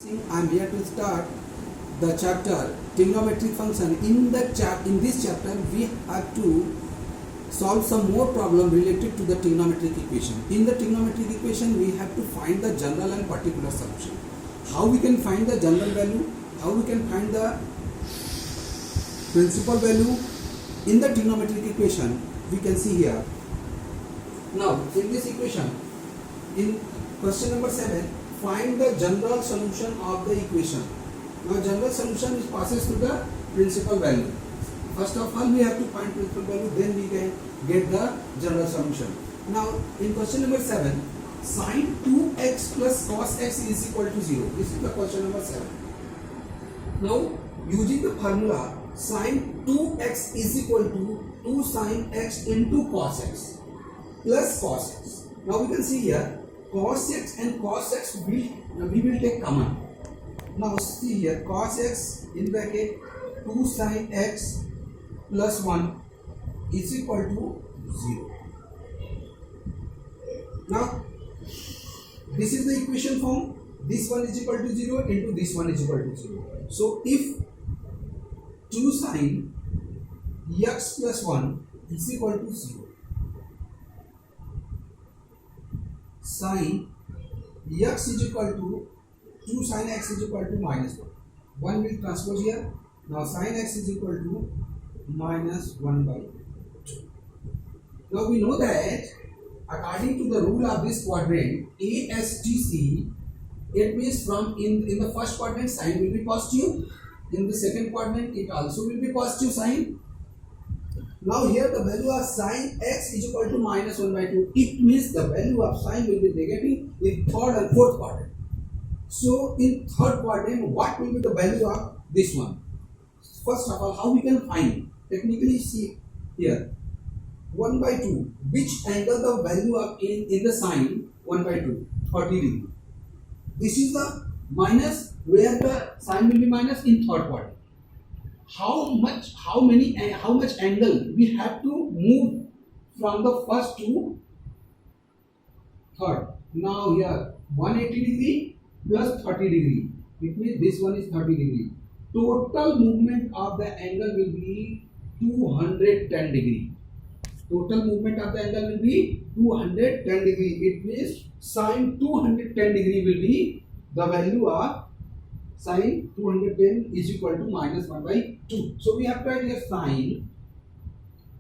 I'm here to start the chapter trigonometric function. In this chapter, we have to solve some more problem related to the trigonometric equation. In the trigonometric equation, we have to find the general and particular solution. How we can find the general value? How we can find the principal value in the trigonometric equation? We can see here. Now, in this equation, in question number 7. Find the general solution of the equation. Now general solution is passes to the principal value. First of all we have to find principal value, then we can get the general solution. Now in question number 7, sin 2x plus cos x is equal to 0. This is the question number 7. Now using the formula sin 2x is equal to 2 sin x into cos x plus cos x. Now we can see here cos x and cos x we will take common. Now see here cos x in bracket 2 sin x plus 1 is equal to 0. Now this is the equation form. This one is equal to 0 into this one is equal to 0. So if 2 sin x plus 1 is equal to 0, sin x is equal to 2 sin x is equal to minus 1. 1 will transpose here. Now sin x is equal to minus 1 by 2. Now we know that according to the rule of this quadrant ASTC, it means from in the first quadrant sign will be positive, in the second quadrant it also will be positive sign. Now here the value of sin x is equal to minus 1 by 2. It means the value of sin will be negative in third and fourth quadrant. So in third quadrant, what will be the value of this one? First of all, how we can find? Technically see here 1 by 2. Which angle the value of in the sin 1 by 2? 30 degree. This is the minus where the sign will be minus in third quadrant. How much angle we have to move from the first to third. Now here 180 degree plus 30 degree. It means this one is 30 degree. Total movement of the angle will be 210 degree. Total movement of the angle will be 210 degree. It means sin 210 degree will be the value of sin 210 is equal to minus 1 by 2. So we have to write here sin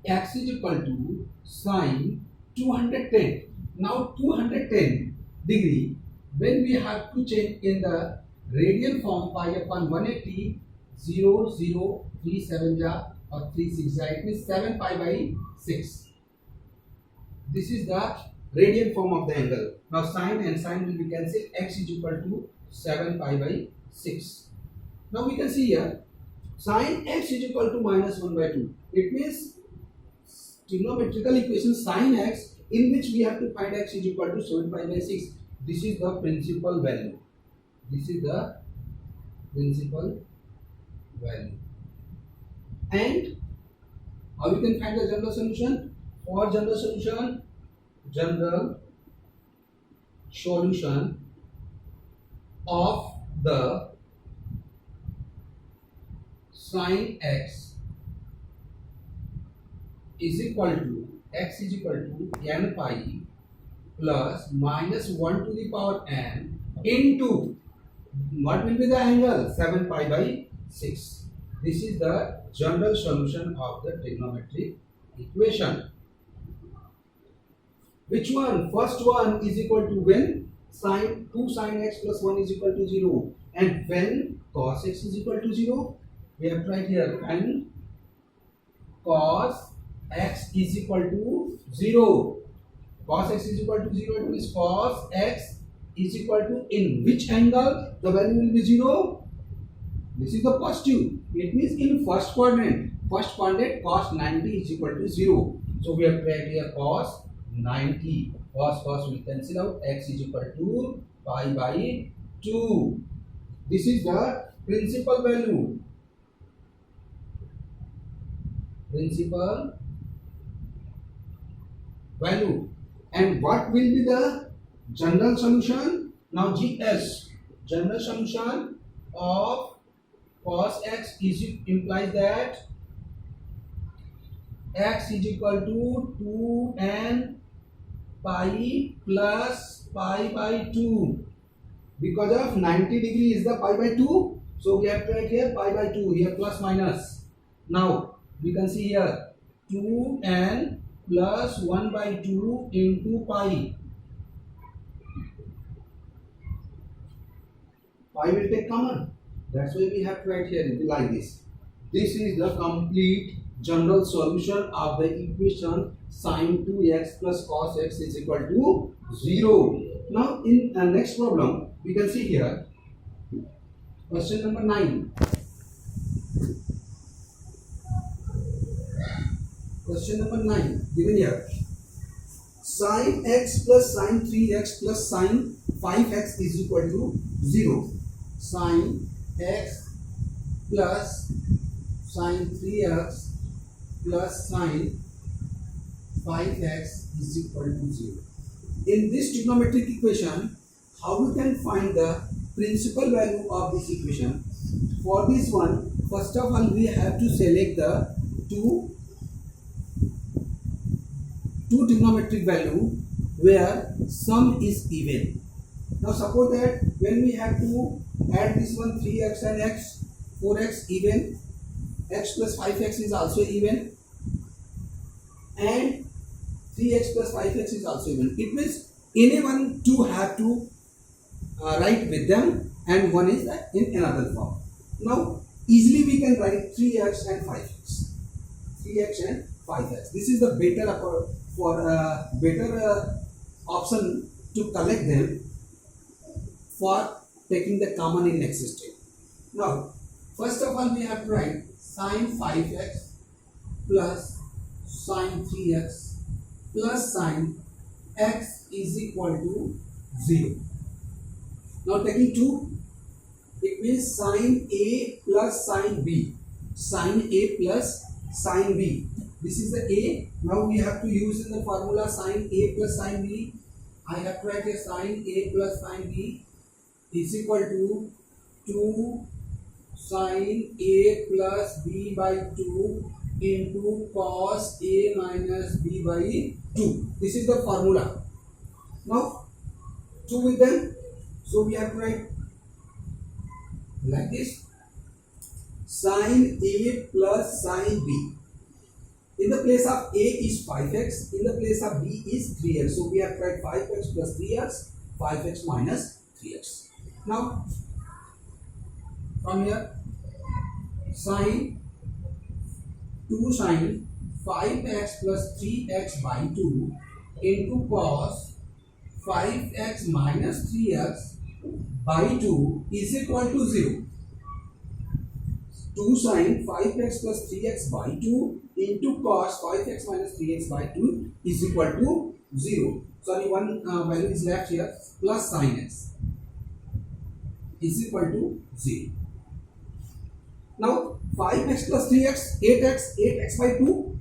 x is equal to sin 210. Now 210 degree, when we have to change in the radian form, pi upon 180, 0, 0, 3, 7 ja or 3, 6 ja, it means 7 pi by 6. This is the radian form of the angle. Now sin and sin will be cancelled, x is equal to 7 pi by 6. Now we can see here sin x is equal to minus 1 by 2. It means trigonometrical equation sin x in which we have to find x is equal to 7 pi by 6. This is the principal value. This is the principal value. And how we can find the general solution? For general solution of the sin x is equal to n pi plus minus 1 to the power n into what will be the angle? 7 pi by 6. This is the general solution of the trigonometric equation. Which one? First one is equal to when sin 2 sin x plus 1 is equal to 0, and when cos x is equal to 0. We have to write here when cos x is equal to 0. Cos x is equal to 0, it means cos x is equal to in which angle the value will be 0? This is the positive. It means in first quadrant. First quadrant cos 90 is equal to 0. So we have to write here cos 90. Cos will cancel out. X is equal to pi by 2. This is the principal value. Principal value. And what will be the general solution? Now GS General solution of cos x is implies that x is equal to 2n pi plus pi by 2. Because of 90 degree is the pi by 2, so we have to write here pi by 2, here plus minus. Now we can see here 2n plus 1 by 2 into pi. Pi will take common. That's why we have to write here like this. This is the complete general solution of the equation sin 2x plus cos x is equal to 0. Now in the next problem we can see here question number 9. Question number 9 given here. Sin x plus sin 3x plus sin 5x is equal to 0. Sin x plus sin 3x plus sin 5x is equal to 0. In this trigonometric equation, how we can find the principal value of this equation? For this one, first of all we have to select the two trigonometric value where sum is even. Now suppose that when we have to add this one 3x and x, 4x even, x plus 5x is also even, and 3x plus 5x is also even. It means anyone two have to write with them and one is in another form. Now easily we can write 3x and 5x. 3x and 5x. This is the better option to collect them for taking the common in next step. Now first of all we have to write sin 5x plus sin 3x plus sin x is equal to 0. Now taking 2, it means sin A plus sin B. Sin A plus sin B. This is the A. Now we have to use in the formula sin A plus sin B. I have to write here sin A plus sin B is equal to 2 sin A plus B by 2 into cos A minus B by 2. This is the formula. Now 2 with them, so we have to write like this: sin A plus sin B. In the place of A is 5x, in the place of B is 3x. So we have to write 5x plus 3x, 5x minus 3x. Now from here, sin 2 sin 5x plus 3x by 2 into cos 5x minus 3x by 2 is equal to 0. 2 sin 5x plus 3x by 2 into cos 5x minus 3x by 2 is equal to 0. Sorry, one value is left here, plus sin x is equal to 0. Now 5x plus 3x, 8x, 8x by 2,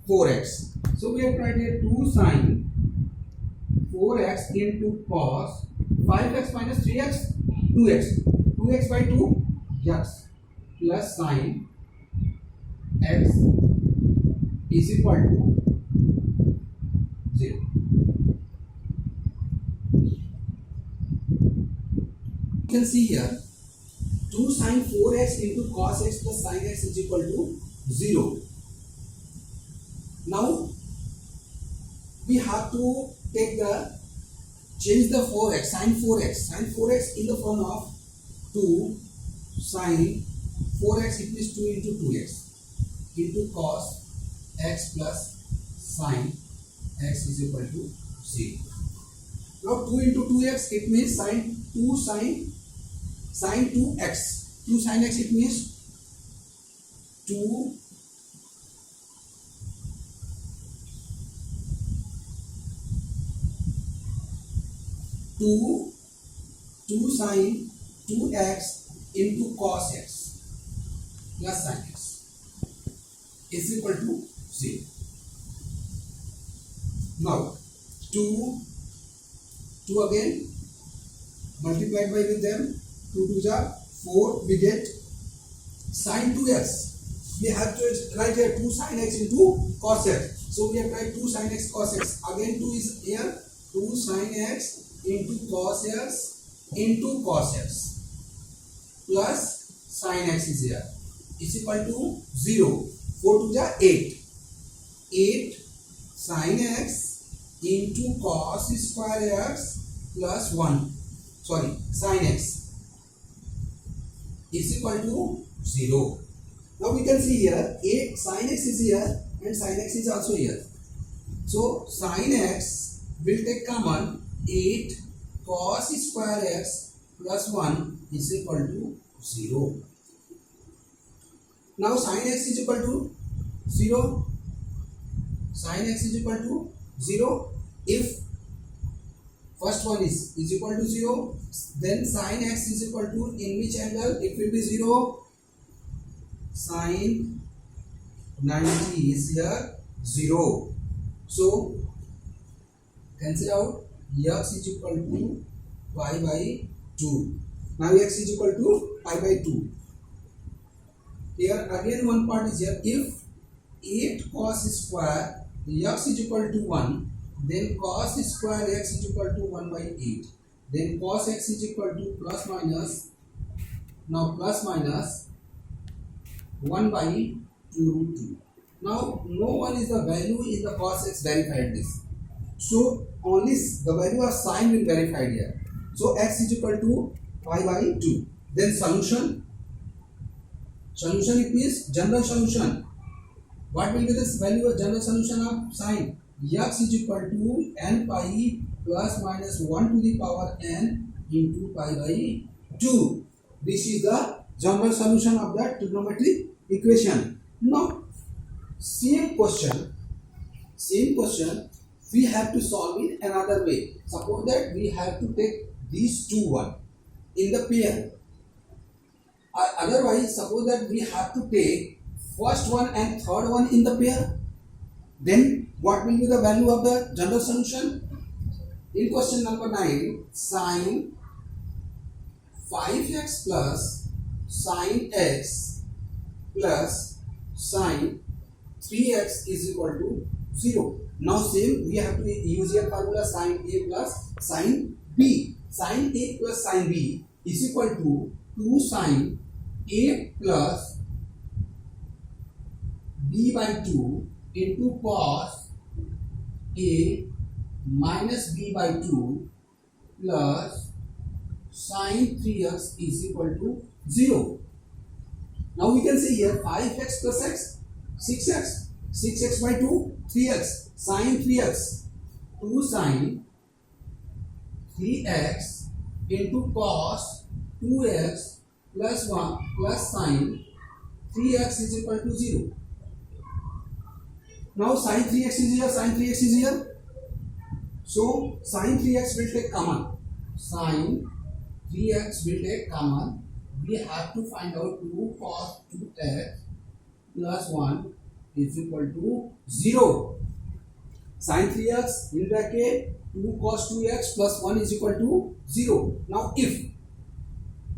4x. So we have to write here 2 sin 4x into cos 5x minus 3x, 2x. 2x by 2, yes, plus sin x is equal to 0. You can see here 2 sin 4x into cos x plus sin x is equal to 0. Now we have to change the 4x, sin 4x in the form of 2 sin 4x, it is 2 into 2x into cos x plus sin x is equal to 0. Now 2 into 2x, it means sin 2x. 2 sin x, it means 2 sin 2x into cos x plus sin x is equal to 0. Now 2 again multiplied by with them 2 to the 4, we get sine 2x. We have to write here 2 sin x into cos x. So we have to write 2 sin x cos x. Again 2 is here. 2 sin x into cos x into cos x plus sin x is here is equal to 0. 4 to the 8. 8 sin x into cos square x plus 1. Sorry, sin x is equal to 0. Now we can see here 8 sin x is here and sin x is also here. So sin x will take common 8 cos square x plus 1 is equal to 0. Now sin x is equal to 0. Sin x is equal to 0. If first one is equal to 0, then sin x is equal to, in which angle it will be 0? Sin 90 is here 0. So cancel out. X is equal to pi by 2. Now x is equal to pi by 2. Here again one part is here. If 8 cos square x is equal to 1, then cos square x is equal to 1 by 8. Then cos x is equal to plus minus. Now plus minus 1 by 2 root 2. Now no one is the value in the cos x verified this. So only the value of sin will verified here. So x is equal to pi by 2. Then solution. Solution, it means general solution. What will be the value of general solution of sin? X is equal to n pi plus minus 1 to the power n into pi by 2. This is the general solution of the trigonometric equation. Now, same question, we have to solve in another way. Suppose that we have to take these two one in the pair. Otherwise, suppose that we have to take first one and third one in the pair. Then what will be the value of the general solution? In question number 9, sin 5x plus sin x plus sin 3x is equal to 0. Now same, we have to use here formula sin a plus sin b. Sin a plus sin b is equal to 2 sin a plus b by 2 into cos a minus b by 2 plus sin 3x is equal to 0. Now we can see here 5x plus x, 6x, 6x by 2, 3x, sin 3x, 2 sin 3x into cos 2x plus 1 plus sin 3x is equal to 0. Now sin 3x is here, sin 3x is here. So sin 3x will take common. Sin 3x will take common. We have to find out 2 cos 2x plus 1 is equal to 0. Sin 3x in bracket 2 cos 2x plus 1 is equal to 0. Now if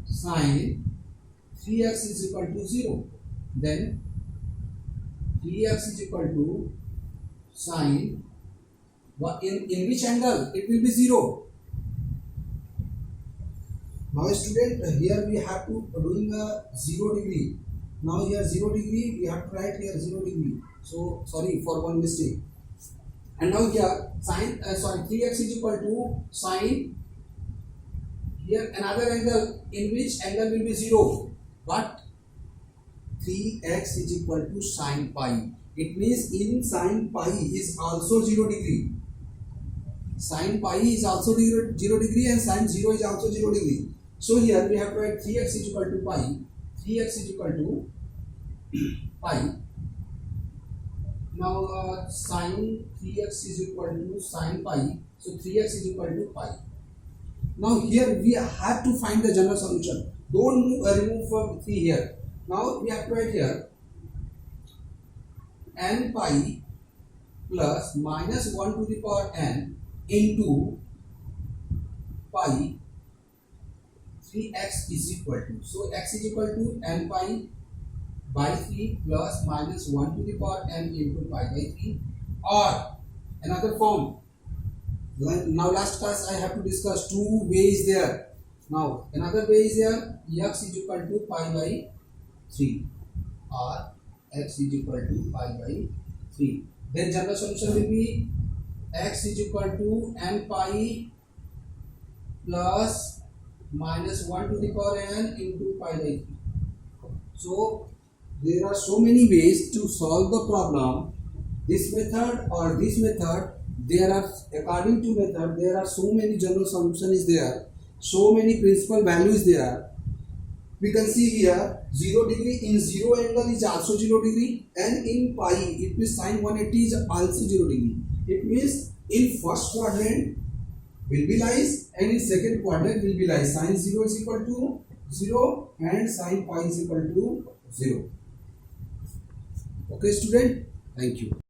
sin 3x is equal to 0, then 3x is equal to sin, in which angle it will be 0. Now student, here we have to doing a 0 degree. Now here 0 degree, we have to write here 0 degree. So sorry for one mistake. And now here sin 3x is equal to sin, here another angle, in which angle will be 0. But 3x is equal to sin pi. It means in sin pi is also 0 degree. Sin pi is also 0 degree and sin 0 is also 0 degree. So here we have to write 3x is equal to pi. 3x is equal to pi. Now sin 3x is equal to sin pi. So 3x is equal to pi. Now here we have to find the general solution. Don't remove from 3 here. Now we have to write here n pi plus minus 1 to the power n into pi 3x is equal to, so x is equal to n pi by 3 plus minus 1 to the power n into pi by 3, or another form. Now last class I have to discuss two ways there. Now another way is there, x is equal to pi by 3 or x is equal to pi by 3. Then general solution will be x is equal to n pi plus minus 1 to the power n into pi by 3. So there are so many ways to solve the problem. This method or this method, there are, according to method, there are so many general solutions there, so many principal values there. We can see here 0 degree in 0 angle is also 0 degree, and in pi it means sin 180 is also 0 degree. It means in first quadrant will be lies and in second quadrant will be lies. Sin 0 is equal to 0 and sin pi is equal to 0. Okay student, thank you.